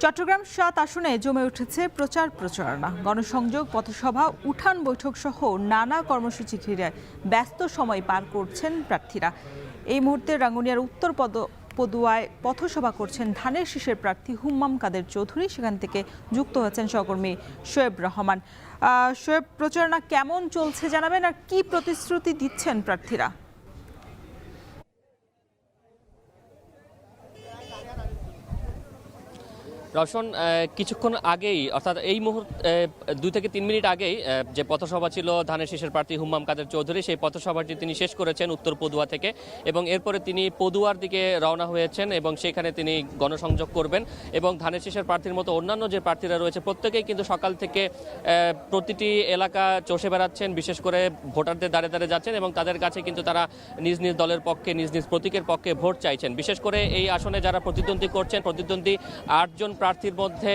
চট্টগ্রাম ৭ আসনে জমে উঠেছে প্রচারণা, গণসংযোগ, পথসভা, উঠান বৈঠক সহ নানা কর্মসূচি ঘিরে ব্যস্ত সময় পার করছেন প্রার্থীরা। এই মুহূর্তে রাঙ্গুনিয়ার উত্তর পদুয়ায় পথসভা করছেন ধানের শীষের প্রার্থী হুম্মাম কাদের চৌধুরী। সেখান থেকে যুক্ত হয়েছেন সহকর্মী শোয়েব রহমান। শোয়েব, প্রচারণা কেমন চলছে জানাবেন, আর কি প্রতিশ্রুতি দিচ্ছেন প্রার্থীরা? রওশন, কিছুক্ষণ আগেই অর্থাৎ এই মুহূর্তে 2 থেকে 3 মিনিট আগেই যে পথসভা ছিল ধানের শীষের প্রার্থী হুম্মাম কাদের চৌধুরী, সেই পথসভাটি তিনি শেষ করেছেন উত্তর পদুয়া থেকে, এবং এরপরে তিনি পদুয়ার দিকে রওনা হয়েছেন এবং সেখানে তিনি গণসংযোগ করবেন। এবং ধানের শীষের প্রার্থীর মতো অন্যান্য যে প্রার্থীরা রয়েছে প্রত্যেকেই কিন্তু সকাল থেকে প্রতিটি এলাকা চষে বেড়াচ্ছেন, বিশেষ করে ভোটারদের দ্বারে দ্বারে যাচ্ছেন এবং তাদের কাছে কিন্তু তারা নিজ নিজ দলের পক্ষে, নিজ নিজ প্রতীকের পক্ষে ভোট চাইছেন। বিশেষ করে এই আসনে যারা প্রতিদ্বন্দ্বী 8 জন প্রার্থীর মধ্যে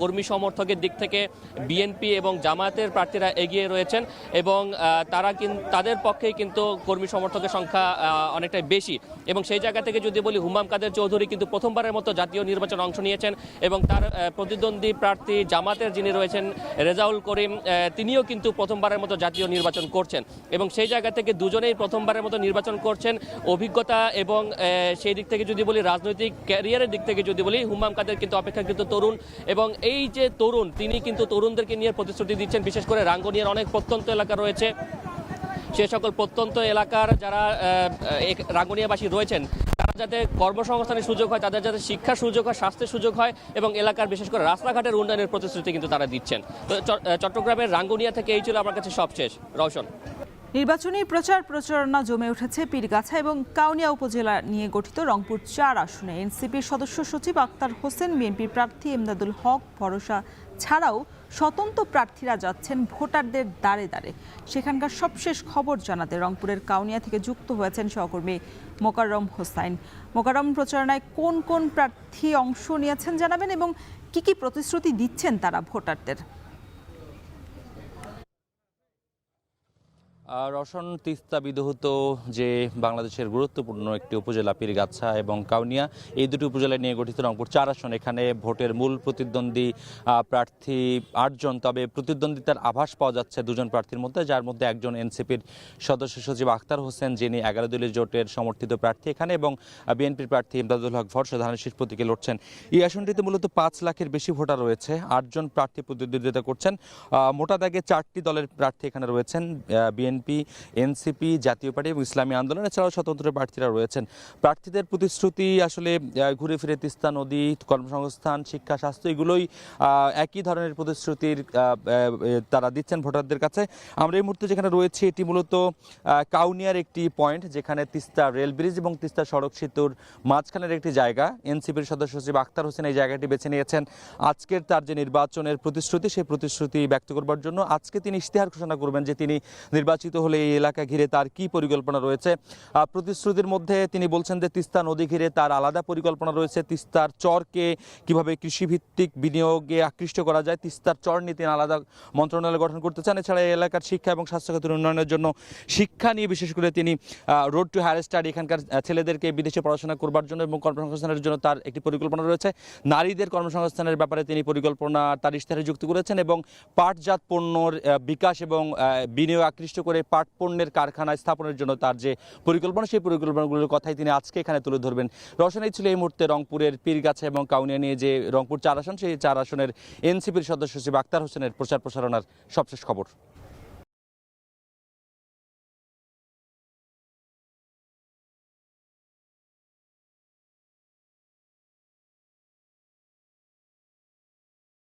কর্মী সমর্থকের দিক থেকে বিএনপি এবং জামায়াতের প্রার্থীরা এগিয়ে রয়েছেন এবং তাদের পক্ষেই কিন্তু কর্মী সমর্থকের সংখ্যা অনেকটাই বেশি। এবং সেই জায়গা থেকে যদি বলি, হুম্মাম কাদের চৌধুরী কিন্তু প্রথমবারের মতো জাতীয় নির্বাচনে অংশ নিয়েছেন এবং তার প্রতিদ্বন্দ্বী প্রার্থী জামাতের যিনি রয়েছেন রেজাউল করিম, তিনিও কিন্তু প্রথমবারের মতো জাতীয় নির্বাচন করছেন এবং সেই জায়গা থেকে দুজনেই প্রথমবারের মতো নির্বাচন করছেন। অভিজ্ঞতা এবং সেই দিক থেকে যদি বলি, রাজনৈতিক ক্যারিয়ারের দিক থেকে যদি বলি, হুম্মাম কাদের কিন্তু অপেক্ষাকৃত তরুণ এবং এই যে তরুণ, তিনি কিন্তু তরুণদেরকে নিয়ে প্রতিশ্রুতি দিচ্ছেন। বিশেষ করে রাঙ্গুনিয়ার অনেক প্রত্যন্ত এলাকা রয়েছে, সে সকল প্রত্যন্ত এলাকার যারা রাঙ্গুনিয়াবাসী রয়েছেন তারা যাতে কর্মসংস্থানের সুযোগ হয়, তাদের যাতে শিক্ষার সুযোগ হয়, স্বাস্থ্যের সুযোগ হয় এবং এলাকার বিশেষ করে রাস্তাঘাটের উন্নয়নের প্রতিশ্রুতি কিন্তু তারা দিচ্ছেন। তো চট্টগ্রামের রাঙ্গুনিয়া থেকে এই ছিল আমার কাছে সবশেষ। রওশন। নির্বাচনী প্রচারণা জমে উঠেছে পীরগাছা এবং কাউনিয়া উপজেলা নিয়ে গঠিত রংপুর 4 আসনে। এনসিপির সদস্য সচিব আক্তার হোসেন, বিএনপির প্রার্থী এমদাদুল হক ভরসা ছাড়াও স্বতন্ত্র প্রার্থীরা যাচ্ছেন ভোটারদের দ্বারে দ্বারে। সেখানকার সবশেষ খবর জানাতে রংপুরের কাউনিয়া থেকে যুক্ত হয়েছেন সহকর্মী মোকাররম হোসাইন। মোকাররম, প্রচারণায় কোন কোন প্রার্থী অংশ নিয়েছেন জানাবেন এবং কি প্রতিশ্রুতি দিচ্ছেন তারা ভোটারদের? রওশন, তিস্তা বিধৌত যে বাংলাদেশের গুরুত্বপূর্ণ একটি উপজেলা পীরগাছা এবং কাউনিয়া, এই দুটি উপজেলা নিয়ে গঠিত রংপুর 4 আসন। এখানে ভোটের মূল প্রতিদ্বন্দ্বী প্রার্থী 8 জন, তবে প্রতিদ্বন্দ্বিতার আভাস পাওয়া যাচ্ছে 2 জন প্রার্থীর মধ্যে, যার মধ্যে একজন এনসিপির সদস্য সচিব আক্তার হোসেন, যিনি 11 দলীয় জোটের সমর্থিত প্রার্থী এখানে, এবং বিএনপির প্রার্থী এমদাদুল হক ভরসা ধানের শীষ প্রতীকে লড়ছেন। এই আসনটিতে মূলত 5 লাখের বেশি ভোটার রয়েছে। 8 জন প্রার্থী প্রতিদ্বন্দ্বিতা করছেন। মোটা দাগে 4টি দলের প্রার্থী এখানে রয়েছেন, বিএনপি, এনসিপি, জাতীয় পার্টি এবং ইসলামী আন্দোলন, এছাড়াও স্বতন্ত্র প্রার্থীরা রয়েছেন। প্রার্থীদের প্রতিশ্রুতি আসলে ঘুরে ফিরে তিস্তা নদী, কর্মসংস্থান, শিক্ষা, স্বাস্থ্য, এগুলোই একই ধরনের প্রতিশ্রুতির তারা দিচ্ছেন ভোটারদের কাছে। আমরা এই মুহূর্তে যেখানে রয়েছি এটি মূলত কাউনিয়ার একটি পয়েন্ট, যেখানে তিস্তা রেল ব্রিজ এবং তিস্তা সড়ক সেতুর মাঝখানের একটি জায়গা। এনসিপির সদস্য সচিব আক্তার হোসেন এই জায়গাটি বেছে নিয়েছেন আজকের তার যে নির্বাচনের প্রতিশ্রুতি, সেই প্রতিশ্রুতি ব্যক্ত করবার জন্য। আজকে তিনি ইশতেহার ঘোষণা করবেন যে তিনি নির্বাচিত হলে এই এলাকা ঘিরে তার কি পরিকল্পনা রয়েছে। প্রতিশ্রুতির মধ্যে তিনি বলছেন যে তিস্তা নদী ঘিরে তার আলাদা পরিকল্পনা রয়েছে, তিস্তার চরকে কিভাবে কৃষিভিত্তিক বিনিয়োগে আকৃষ্ট করা যায়, তিস্তার চর নিয়ে তিনি আলাদা মন্ত্রণালয় গঠন করতে চান। এছাড়া এই এলাকার শিক্ষা এবং স্বাস্থ্যখাতের উন্নয়নের জন্য শিক্ষা নিয়ে বিশেষ করে তিনি রোড টু হায়ার স্টাডি, এখানকার ছেলেদেরকে বিদেশে পড়াশোনা করবার জন্য এবং কর্মসংস্থানের জন্য তার একটি পরিকল্পনা রয়েছে। নারীদের কর্মসংস্থানের ব্যাপারে তিনি পরিকল্পনা তার ইশতেহারে যুক্ত করেছেন এবং পাটজাত পণ্যর বিকাশ এবং বিনিয়োগ আকৃষ্ট করে পাট পণ্যের কারখানা স্থাপনের জন্য তার যে পরিকল্পনা, সেই পরিকল্পনাগুলোর কথাই তিনি আজকে এখানে তুলে ধরবেন। রওশন, এই ছিল এই মুহূর্তে রংপুরের পীরগাছা এবং কাউনিয়া নিয়ে যে রংপুর 4 আসন, সেই 4 আসনের এনসিপির সদস্য সচিব আক্তার হোসেনের প্রচারণার সবশেষ খবর।